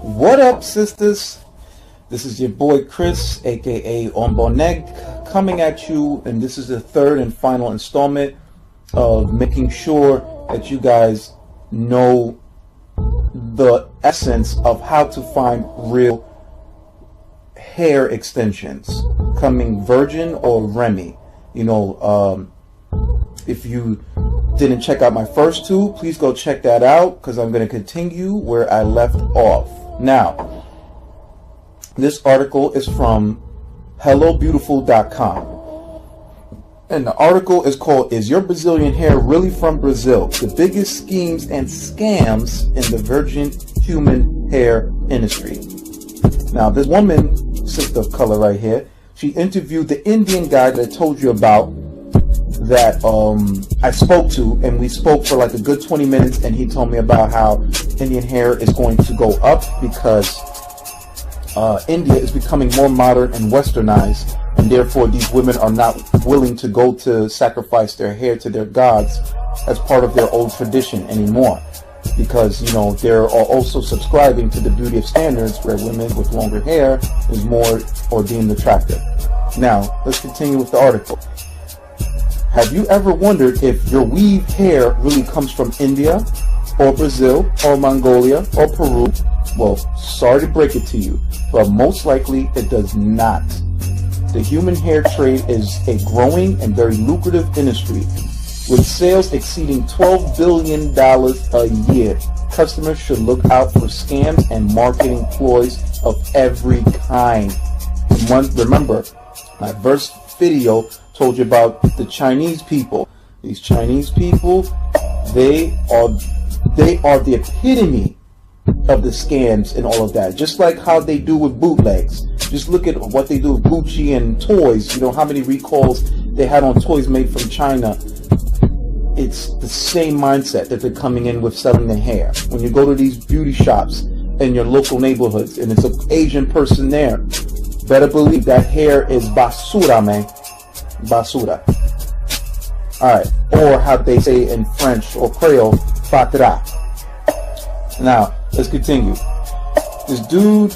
What up, sisters? This is your boy Chris, aka Omboneg, coming at you, and this is the third and final installment of making sure that you guys know the essence of how to find real hair extensions, coming virgin or Remy. You know, if you didn't check out my first two, please go check that out, because I'm going to continue where I left off. Now, this article is from hellobeautiful.com. And the article is called, "Is Your Brazilian Hair Really from Brazil? The Biggest Schemes and Scams in the Virgin Human Hair Industry." Now, this woman, sister of color right here, she interviewed the Indian guy that I told you about, that I spoke to, and we spoke for like a good 20 minutes, and he told me about how Indian hair is going to go up because India is becoming more modern and westernized, and therefore these women are not willing to go to sacrifice their hair to their gods as part of their old tradition anymore, because, you know, they're also subscribing to the beauty of standards where women with longer hair is more or deemed attractive. Now, let's continue with the article. Have you ever wondered if your weave hair really comes from India or Brazil or Mongolia or Peru? Well, sorry to break it to you, but most likely it does not. The human hair trade is a growing and very lucrative industry, with sales exceeding $12 billion a year. Customers should look out for scams and marketing ploys of every kind. Remember, my first video told you about the Chinese people. These Chinese people, they are the epitome of the scams and all of that. Just like how they do with bootlegs. Just look at what they do with Gucci and toys. You know how many recalls they had on toys made from China. It's the same mindset that they're coming in with selling their hair. When you go to these beauty shops in your local neighborhoods and it's an Asian person there, better believe that hair is basura, man. Basura. Alright. Or how they say in French or Creole, fatra. Now, let's continue. This dude,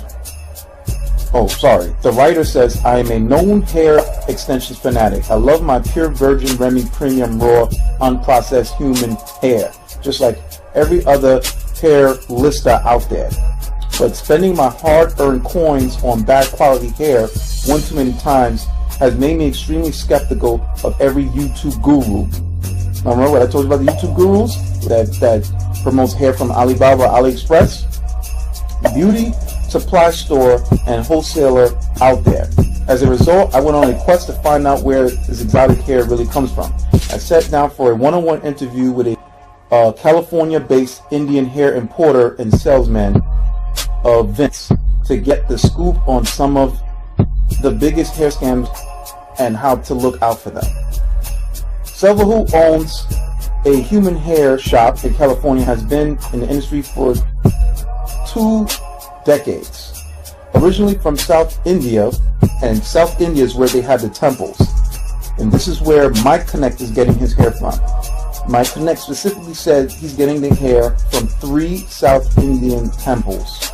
the writer says, "I am a known hair extensions fanatic. I love my pure virgin Remy premium raw unprocessed human hair, just like every other hair lister out there. But spending my hard-earned coins on bad quality hair one too many times has made me extremely skeptical of every YouTube guru." Now, remember what I told you about the YouTube gurus that promotes hair from Alibaba or AliExpress? Beauty supply store and wholesaler out there. As a result, I went on a quest to find out where this exotic hair really comes from. I sat down for a one-on-one interview with a California-based Indian hair importer and salesman, Vince, to get the scoop on some of the biggest hair scams and how to look out for them. Silva, who owns a human hair shop in California, has been in the industry for 2 decades. Originally from South India, and South India is where they had the temples. And this is where Mike Connect is getting his hair from. Mike Connect specifically said he's getting the hair from 3 South Indian temples.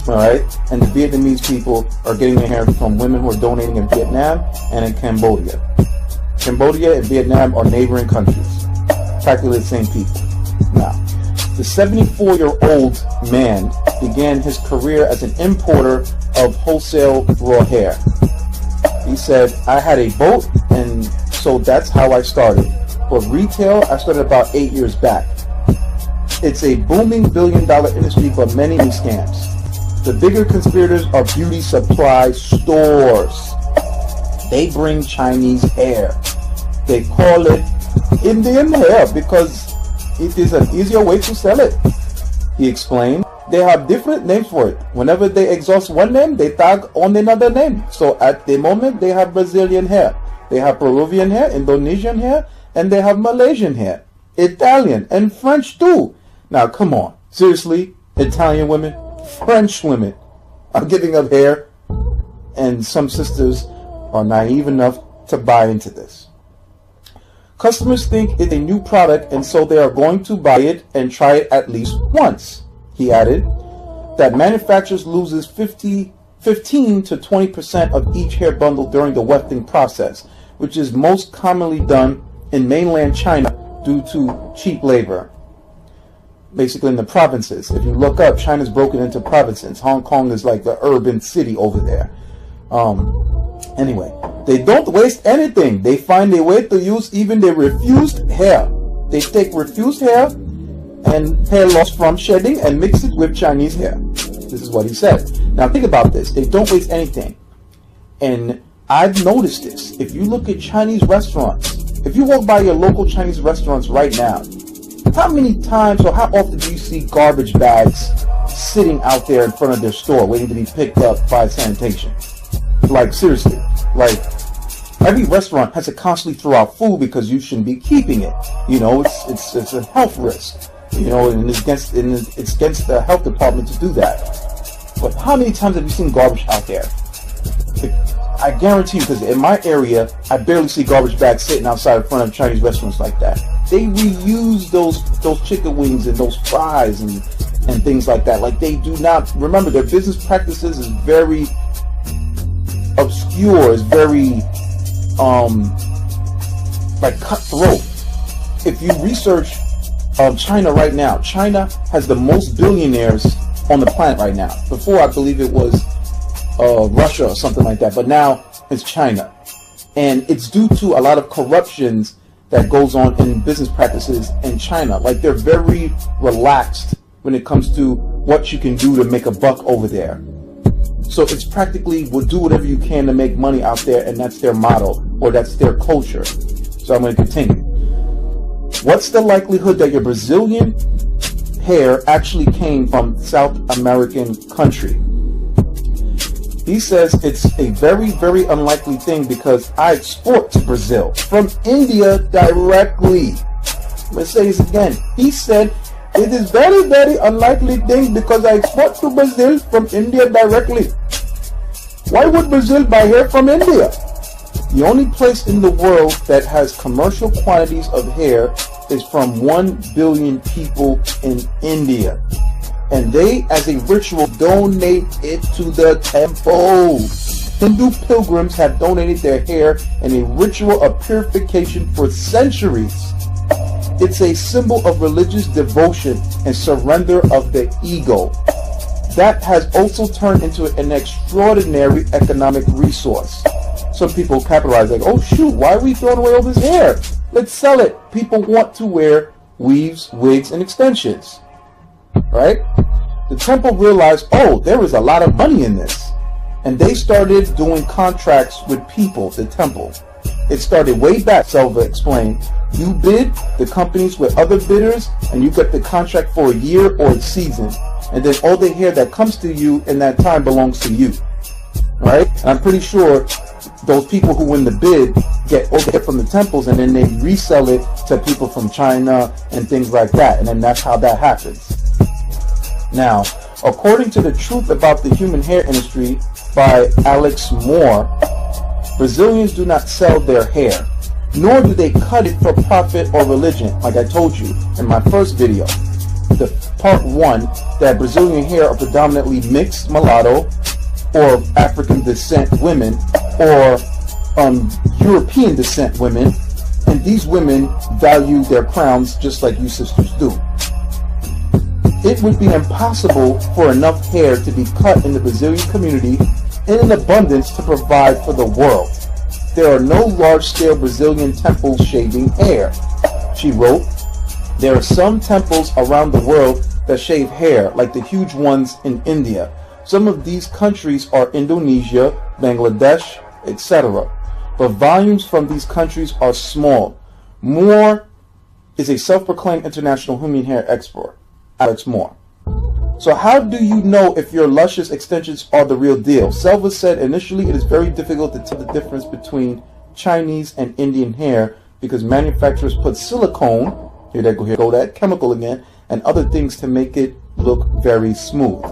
Alright? And the Vietnamese people are getting their hair from women who are donating in Vietnam and in Cambodia. Cambodia and Vietnam are neighboring countries. Practically the same people. Now, the 74-year-old man began his career as an importer of wholesale raw hair. He said, "I had a boat, and so that's how I started. For retail, I started about 8 years back. It's a booming billion-dollar industry, but many scams. The bigger conspirators are beauty supply stores. They bring Chinese hair. They call it Indian hair because it is an easier way to sell it," he explained. "They have different names for it. Whenever they exhaust one name, they tag on another name. So at the moment, they have Brazilian hair, they have Peruvian hair, Indonesian hair, and they have Malaysian hair, Italian, and French too." Now, come on. Seriously, Italian women, French women are giving up hair, and some sisters are naive enough to buy into this. Customers think it's a new product, and so they are going to buy it and try it at least once, he added. that manufacturers loses 15 to 20% of each hair bundle during the wefting process, which is most commonly done in mainland China due to cheap labor. Basically in the provinces. If you look up, China's broken into provinces. Hong Kong is like the urban city over there. Anyway, they don't waste anything. They find a way to use even the refused hair. They take refused hair and hair loss from shedding and mix it with Chinese hair. This is what he said. Now think about this. They don't waste anything. And I've noticed this. If you look at Chinese restaurants, if you walk by your local Chinese restaurants right now, how many times or how often do you see garbage bags sitting out there in front of their store waiting to be picked up by sanitation? Like, seriously. Like, every restaurant has to constantly throw out food because you shouldn't be keeping it. You know, it's a health risk. You know, and it's against the health department to do that. But how many times have you seen garbage out there? I guarantee you, because in my area, I barely see garbage bags sitting outside in front of Chinese restaurants like that. They reuse those chicken wings and those fries and things like that. Like, they do not, remember, their business practices is very obscure, is very like cutthroat. If you research China right now, China has the most billionaires on the planet right now. Before, I believe it was Russia or something like that, but now it's China. And it's due to a lot of corruptions that goes on in business practices in China. Like, they're very relaxed when it comes to what you can do to make a buck over there. So it's practically, we'll do whatever you can to make money out there, and that's their motto, or that's their culture. So I'm going to continue. What's the likelihood that your Brazilian hair actually came from South American country? He says it's a very, very unlikely thing because I export to Brazil from India directly. I'm going to say this again. He said it is very, very unlikely thing because I export to Brazil from India directly. Why would Brazil buy hair from India? The only place in the world that has commercial quantities of hair is from 1 billion people in India. And they, as a ritual, donate it to the temple. Hindu pilgrims have donated their hair in a ritual of purification for centuries. It's a symbol of religious devotion and surrender of the ego. That has also turned into an extraordinary economic resource. Some people capitalize like, oh shoot, why are we throwing away all this hair? Let's sell it. People want to wear weaves, wigs, and extensions. Right? The temple realized, oh, there is a lot of money in this. And they started doing contracts with people, the temple. It started way back, Selva explained. You bid, the companies with other bidders, and you get the contract for a year or a season. And then all the hair that comes to you in that time belongs to you. Right? And I'm pretty sure those people who win the bid get all the hair from the temples, and then they resell it to people from China and things like that. And then that's how that happens. Now, according to The Truth About the Human Hair Industry by Alex Moore, Brazilians do not sell their hair, nor do they cut it for profit or religion, like I told you in my first video. The part 1, that Brazilian hair are predominantly mixed mulatto or African descent women or European descent women, and these women value their crowns just like you sisters do. It would be impossible for enough hair to be cut in the Brazilian community in an abundance to provide for the world. There are no large-scale Brazilian temples shaving hair. She wrote, there are some temples around the world that shave hair, like the huge ones in India. Some of these countries are Indonesia, Bangladesh, etc. But volumes from these countries are small. Moore is a self-proclaimed international human hair expert. Alex Moore. So how do you know if your luscious extensions are the real deal? Selva said initially it is very difficult to tell the difference between Chinese and Indian hair because manufacturers put silicone, here go that chemical again, and other things to make it look very smooth.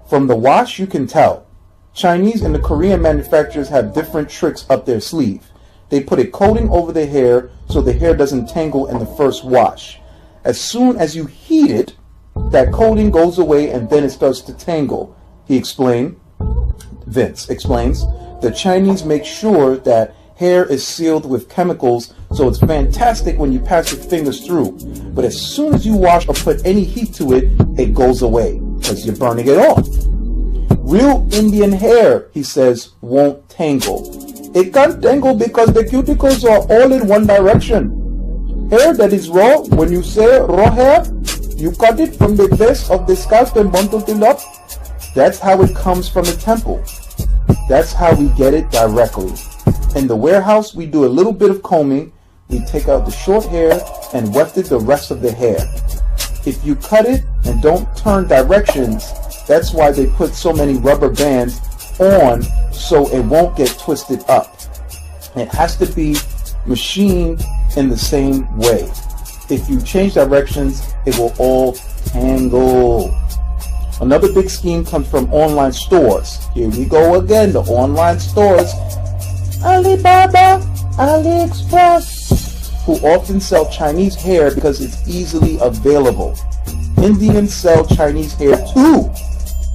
From the wash you can tell. Chinese and the Korean manufacturers have different tricks up their sleeve. They put a coating over the hair so the hair doesn't tangle in the first wash. As soon as you heat it, that coating goes away and then it starts to tangle. He explained. Vince explains, the Chinese make sure that hair is sealed with chemicals, so it's fantastic when you pass your fingers through. But as soon as you wash or put any heat to it, it goes away because you're burning it off. Real Indian hair, he says, won't tangle. It can't tangle because the cuticles are all in one direction. Hair that is raw, when you say raw hair, you cut it from the base of the scalp and bundle it up. That's how it comes from the temple. That's how we get it directly. In the warehouse, we do a little bit of combing. We take out the short hair and weft it the rest of the hair. If you cut it and don't turn directions, that's why they put so many rubber bands on so it won't get twisted up. It has to be machined in the same way. If you change directions, it will all tangle. Another big scheme comes from online stores. Here we go again, the online stores. Alibaba, AliExpress, who often sell Chinese hair because it's easily available. Indians sell Chinese hair too.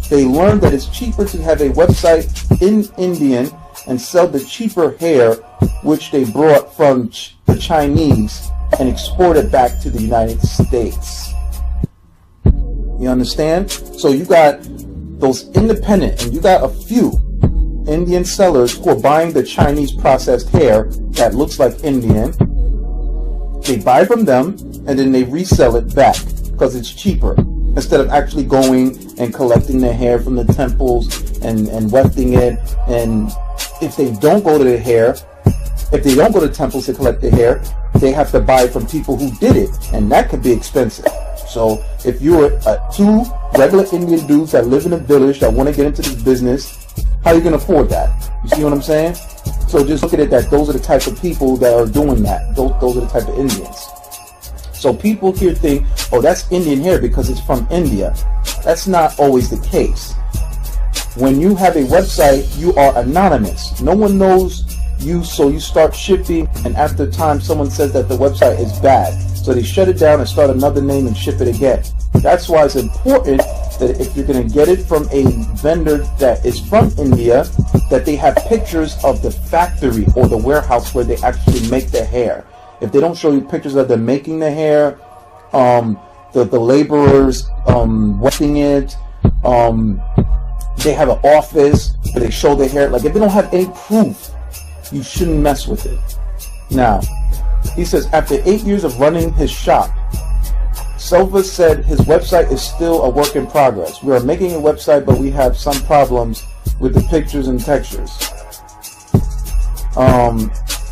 They learned that it's cheaper to have a website in Indian and sell the cheaper hair, which they brought from the Chinese, and export it back to the United States. You understand? So you got those independent, and you got a few Indian sellers who are buying the Chinese processed hair that looks like Indian. They buy from them, and then they resell it back because it's cheaper, instead of actually going and collecting the hair from the temples and wefting it. And if they don't go to the hair, if they don't go to temples to collect the hair, they have to buy from people who did it, and that could be expensive. So if you're two regular Indian dudes that live in a village that want to get into this business, how are you going to afford that? You see what I'm saying? So just look at it that those are the type of people that are doing that. Those are the type of Indians. So people here think, oh, that's Indian hair because it's from India. That's not always the case. When you have a website, you are anonymous. No one knows you, so you start shipping, and after time someone says that the website is bad. So they shut it down and start another name and ship it again. That's why it's important that if you're going to get it from a vendor that is from India, that they have pictures of the factory or the warehouse where they actually make the hair. If they don't show you pictures of them making the hair, the laborers wetting it, they have an office where they show the hair. Like, if they don't have any proof, you shouldn't mess with it. Now, he says after 8 years of running his shop, Silva said his website is still a work in progress. We are making a website, but we have some problems with the pictures and textures.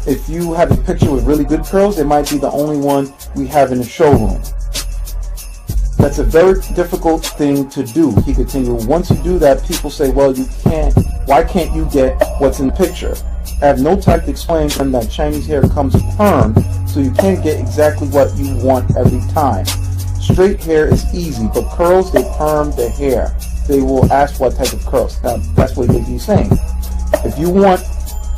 If you have a picture with really good curls, it might be the only one we have in the showroom. That's a very difficult thing to do, he continued. Once you do that, people say, well, you can't, why can't you get what's in the picture? I have no time to explain to them that Chinese hair comes perm, so you can't get exactly what you want every time. Straight hair is easy, but curls, they perm the hair. They will ask what type of curls. Now, that's what he's saying. If you want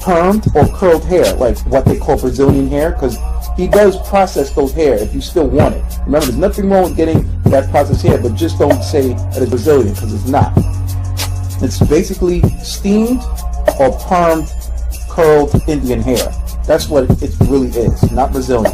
permed or curled hair, like what they call Brazilian hair, because he does process those hair if you still want it. Remember, there's nothing wrong with getting that processed hair, but just don't say that it's Brazilian, because it's not. It's basically steamed or permed, curled Indian hair. That's what it really is, not Brazilian.